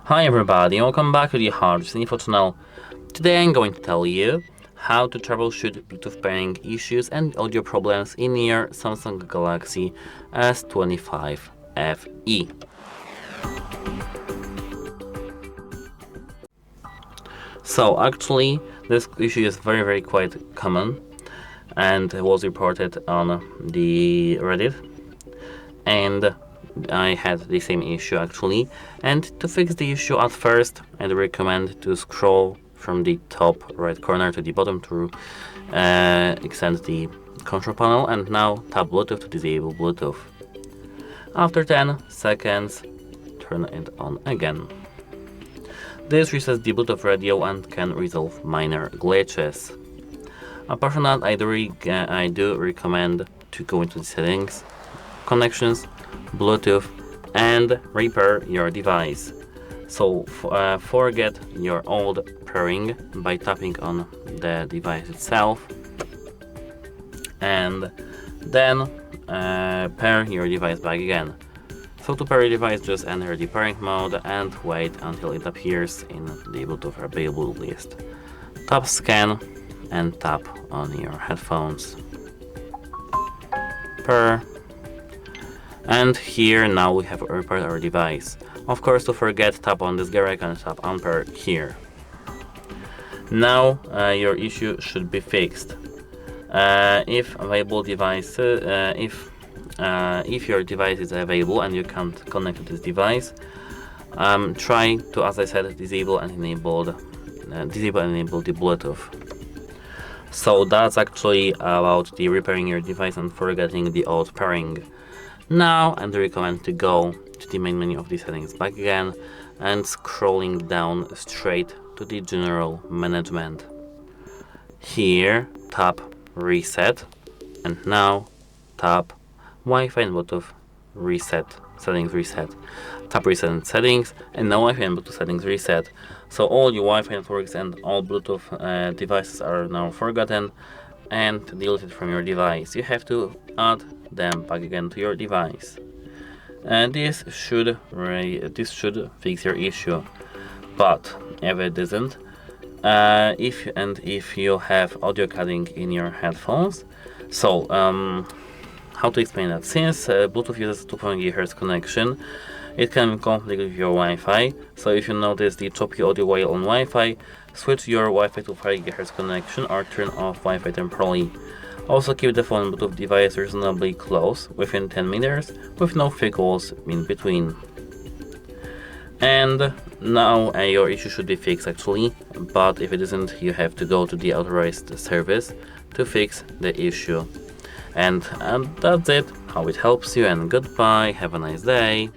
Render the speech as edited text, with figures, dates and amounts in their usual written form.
Hi everybody, welcome back to the HardReset.Info channel. Today I'm going to tell you how to troubleshoot Bluetooth pairing issues and audio problems in your Samsung Galaxy S25 FE. So actually this issue is very quite common and was reported on the Reddit, and I had the same issue actually. And to fix the issue, at first I'd recommend to scroll from the top right corner to the bottom to extend the control panel, and now tap Bluetooth to disable Bluetooth. After 10 seconds, turn it on again. This resets the Bluetooth radio and can resolve minor glitches. Apart from that, I do recommend to go into the settings, connections, Bluetooth, and repair your device. So forget your old pairing by tapping on the device itself, and then pair your device back again. So to pair your device, just enter the pairing mode and wait until it appears in the Bluetooth available list. Tap scan and tap on your headphones. Pair. And here now we have repaired our device. Of course, to forget, tap on this gear icon and tap unpair here. Now your issue should be fixed. If available device, if your device is available and you can't connect to this device, try to, as I said, disable and enable the Bluetooth. So that's actually about the repairing your device and forgetting the old pairing. Now I recommend to go to the main menu of the settings back again and scrolling down straight to the general management. Here tap reset, and now tap Wi-Fi and Bluetooth reset, settings reset. Tap reset settings, and now Wi-Fi and Bluetooth settings reset. So all your Wi-Fi networks and all Bluetooth devices are now forgotten and deleted from your device. You have to add them back again to your device, and this should fix your issue. But if it doesn't, if you have audio cutting in your headphones, so how to explain that? Since Bluetooth uses 2.0 GHz connection, it can conflict with your Wi-Fi. So if you notice the choppy audio while on Wi-Fi, switch your Wi-Fi to 5 GHz connection or turn off Wi-Fi temporarily. Also keep the phone and Bluetooth device reasonably close, within 10 meters, with no thick walls in between. And now your issue should be fixed actually, but if it isn't, you have to go to the authorized service to fix the issue. And that's it, how it helps you, and goodbye, have a nice day.